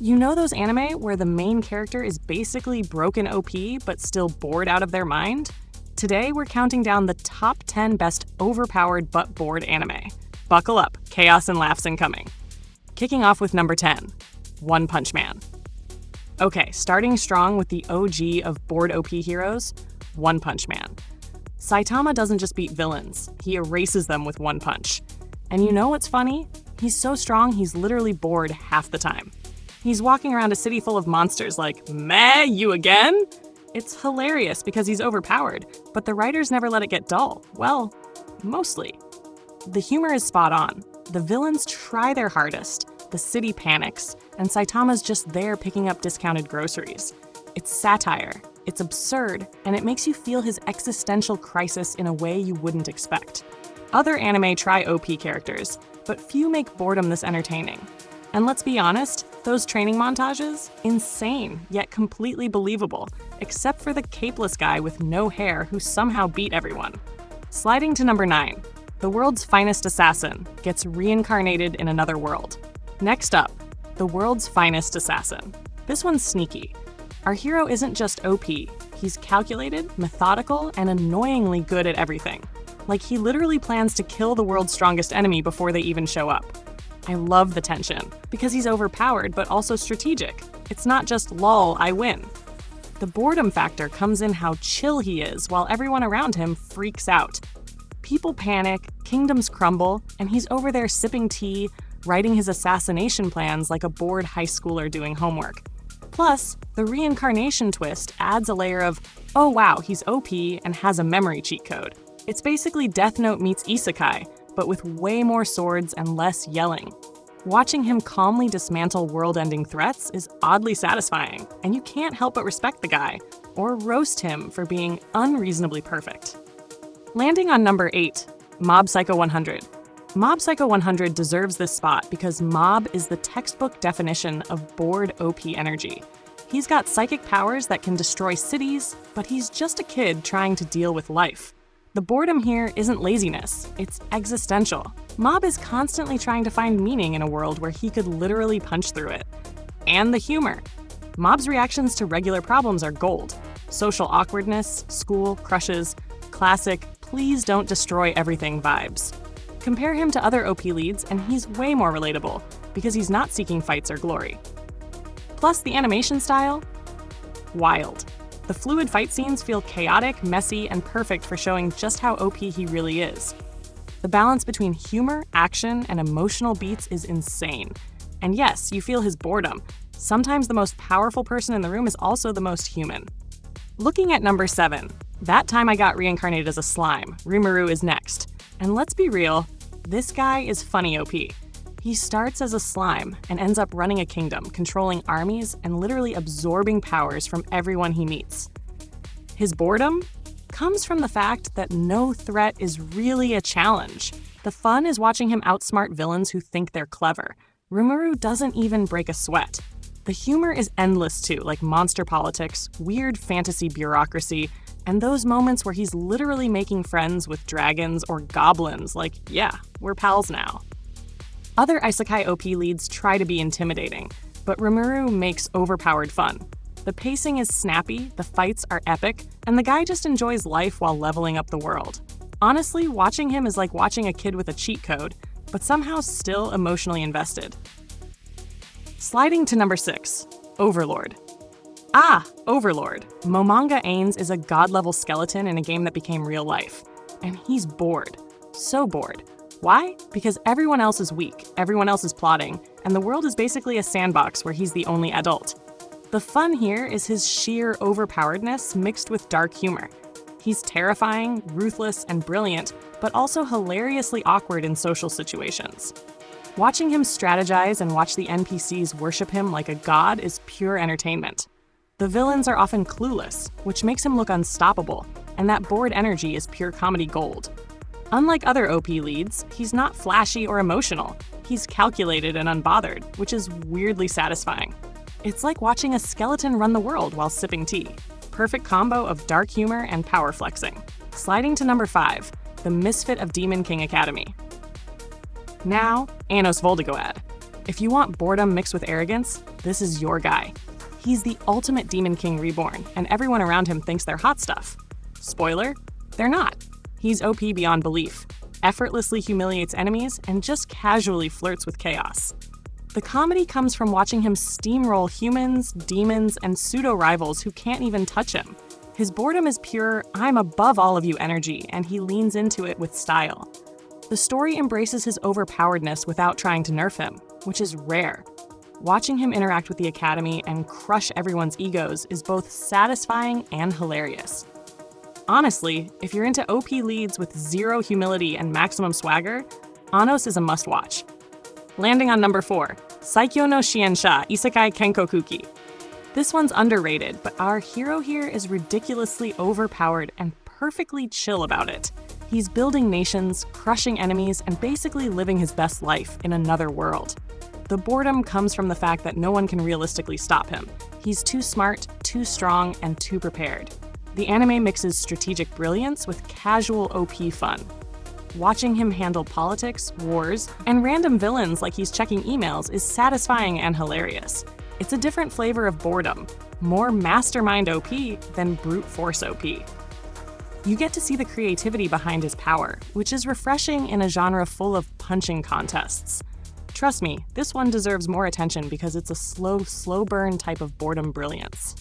You know those anime where the main character is basically broken OP but still bored out of their mind? Today we're counting down the top 10 best overpowered but bored anime. Buckle up, chaos and laughs incoming. Kicking off with number 10, One Punch Man. Okay, starting strong with the OG of bored OP heroes, One Punch Man. Saitama doesn't just beat villains, he erases them with one punch. And you know what's funny? He's so strong he's literally bored half the time. He's walking around a city full of monsters like, meh, you again? It's hilarious because he's overpowered, but the writers never let it get dull. Well, mostly. The humor is spot on. The villains try their hardest, the city panics, and Saitama's just there picking up discounted groceries. It's satire, it's absurd, and it makes you feel his existential crisis in a way you wouldn't expect. Other anime try OP characters, but few make boredom this entertaining. And let's be honest, those training montages? Insane, yet completely believable, except for the capeless guy with no hair who somehow beat everyone. Sliding to number 9, the world's finest assassin gets reincarnated in another world. Next up, the world's finest assassin. This one's sneaky. Our hero isn't just OP, he's calculated, methodical, and annoyingly good at everything. Like he literally plans to kill the world's strongest enemy before they even show up. I love the tension, because he's overpowered but also strategic. It's not just lol, I win. The boredom factor comes in how chill he is while everyone around him freaks out. People panic, kingdoms crumble, and he's over there sipping tea, writing his assassination plans like a bored high schooler doing homework. Plus, the reincarnation twist adds a layer of, oh wow, he's OP and has a memory cheat code. It's basically Death Note meets Isekai, but with way more swords and less yelling. Watching him calmly dismantle world-ending threats is oddly satisfying, and you can't help but respect the guy, or roast him for being unreasonably perfect. Landing on number 8, Mob Psycho 100. Mob Psycho 100 deserves this spot because Mob is the textbook definition of bored OP energy. He's got psychic powers that can destroy cities, but he's just a kid trying to deal with life. The boredom here isn't laziness, it's existential. Mob is constantly trying to find meaning in a world where he could literally punch through it. And the humor. Mob's reactions to regular problems are gold. Social awkwardness, school, crushes, classic, please don't destroy everything vibes. Compare him to other OP leads and he's way more relatable, because he's not seeking fights or glory. Plus the animation style? Wild. The fluid fight scenes feel chaotic, messy, and perfect for showing just how OP he really is. The balance between humor, action, and emotional beats is insane. And yes, you feel his boredom. Sometimes the most powerful person in the room is also the most human. Looking at number 7, That Time I Got Reincarnated as a Slime, Rimuru is next. And let's be real, this guy is funny OP. He starts as a slime and ends up running a kingdom, controlling armies, and literally absorbing powers from everyone he meets. His boredom comes from the fact that no threat is really a challenge. The fun is watching him outsmart villains who think they're clever. Rimuru doesn't even break a sweat. The humor is endless too, like monster politics, weird fantasy bureaucracy, and those moments where he's literally making friends with dragons or goblins, like, yeah, we're pals now. Other Isekai OP leads try to be intimidating, but Rimuru makes overpowered fun. The pacing is snappy, the fights are epic, and the guy just enjoys life while leveling up the world. Honestly, watching him is like watching a kid with a cheat code, but somehow still emotionally invested. Sliding to number 6, Overlord. Overlord. Momanga Ains is a god-level skeleton in a game that became real life. And he's bored. So bored. Why? Because everyone else is weak, everyone else is plotting, and the world is basically a sandbox where he's the only adult. The fun here is his sheer overpoweredness mixed with dark humor. He's terrifying, ruthless, and brilliant, but also hilariously awkward in social situations. Watching him strategize and watch the NPCs worship him like a god is pure entertainment. The villains are often clueless, which makes him look unstoppable, and that bored energy is pure comedy gold. Unlike other OP leads, he's not flashy or emotional. He's calculated and unbothered, which is weirdly satisfying. It's like watching a skeleton run the world while sipping tea. Perfect combo of dark humor and power flexing. Sliding to number 5, the Misfit of Demon King Academy. Now, Anos Voldigoad. If you want boredom mixed with arrogance, this is your guy. He's the ultimate Demon King reborn, and everyone around him thinks they're hot stuff. Spoiler, they're not. He's OP beyond belief, effortlessly humiliates enemies, and just casually flirts with chaos. The comedy comes from watching him steamroll humans, demons, and pseudo-rivals who can't even touch him. His boredom is pure, I'm above all of you energy, and he leans into it with style. The story embraces his overpoweredness without trying to nerf him, which is rare. Watching him interact with the Academy and crush everyone's egos is both satisfying and hilarious. Honestly, if you're into OP leads with zero humility and maximum swagger, Anos is a must-watch. Landing on number 4, Saikyo no Shiensha Isekai Kenkokuki. This one's underrated, but our hero here is ridiculously overpowered and perfectly chill about it. He's building nations, crushing enemies, and basically living his best life in another world. The boredom comes from the fact that no one can realistically stop him. He's too smart, too strong, and too prepared. The anime mixes strategic brilliance with casual OP fun. Watching him handle politics, wars, and random villains like he's checking emails is satisfying and hilarious. It's a different flavor of boredom, more mastermind OP than brute force OP. You get to see the creativity behind his power, which is refreshing in a genre full of punching contests. Trust me, this one deserves more attention because it's a slow burn type of boredom brilliance.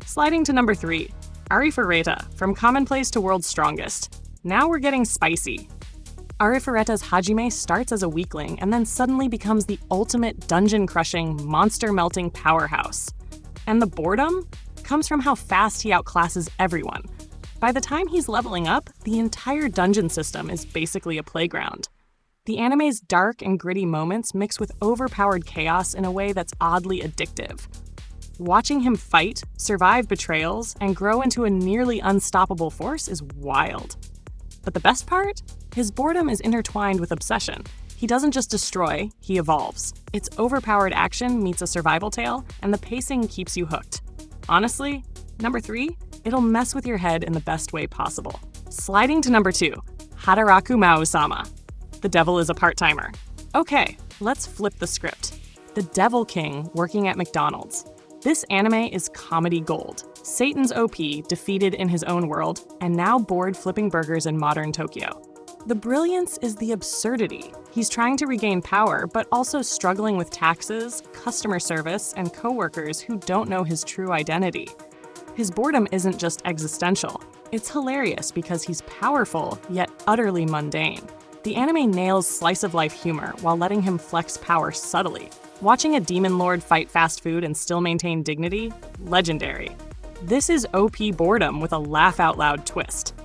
Sliding to number 3, Arifureta, from commonplace to world's strongest. Now we're getting spicy. Arifureta's Hajime starts as a weakling and then suddenly becomes the ultimate dungeon-crushing, monster-melting powerhouse. And the boredom comes from how fast he outclasses everyone. By the time he's leveling up, the entire dungeon system is basically a playground. The anime's dark and gritty moments mix with overpowered chaos in a way that's oddly addictive. Watching him fight, survive betrayals, and grow into a nearly unstoppable force is wild. But the best part? His boredom is intertwined with obsession. He doesn't just destroy, he evolves. It's overpowered action meets a survival tale, and the pacing keeps you hooked. Honestly, number 3, it'll mess with your head in the best way possible. Sliding to number 2, Hataraku Mao-sama. The devil is a part-timer. Okay, let's flip the script. The Devil King working at McDonald's. This anime is comedy gold. Satan's OP, defeated in his own world, and now bored flipping burgers in modern Tokyo. The brilliance is the absurdity. He's trying to regain power, but also struggling with taxes, customer service, and coworkers who don't know his true identity. His boredom isn't just existential. It's hilarious because he's powerful, yet utterly mundane. The anime nails slice-of-life humor while letting him flex power subtly. Watching a demon lord fight fast food and still maintain dignity? Legendary. This is OP boredom with a laugh-out-loud twist.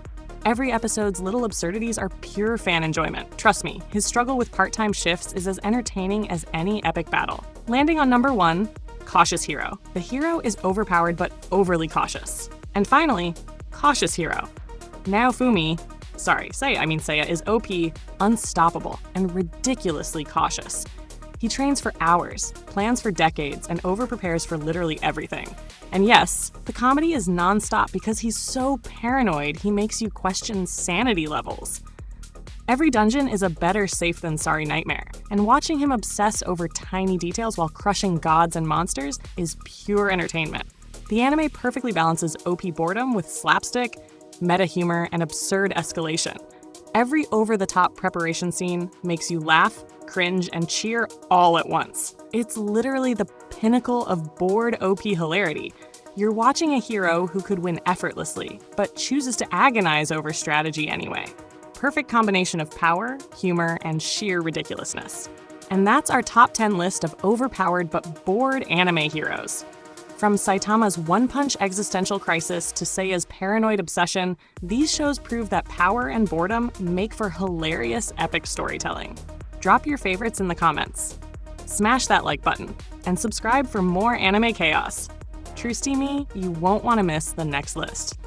Every episode's little absurdities are pure fan enjoyment. Trust me, his struggle with part-time shifts is as entertaining as any epic battle. Landing on number 1, Cautious Hero. The hero is overpowered but overly cautious. And finally, Cautious Hero. Seiya is OP, unstoppable, and ridiculously cautious. He trains for hours, plans for decades, and overprepares for literally everything. And yes, the comedy is nonstop because he's so paranoid he makes you question sanity levels. Every dungeon is a better safe than sorry nightmare, and watching him obsess over tiny details while crushing gods and monsters is pure entertainment. The anime perfectly balances OP boredom with slapstick, meta humor, and absurd escalation. Every over-the-top preparation scene makes you laugh, cringe, and cheer all at once. It's literally the pinnacle of bored OP hilarity. You're watching a hero who could win effortlessly, but chooses to agonize over strategy anyway. Perfect combination of power, humor, and sheer ridiculousness. And that's our top 10 list of overpowered but bored anime heroes. From Saitama's one-punch existential crisis to Seiya's paranoid obsession, these shows prove that power and boredom make for hilarious epic storytelling. Drop your favorites in the comments. Smash that like button, and subscribe for more anime chaos. Trusty me, you won't want to miss the next list.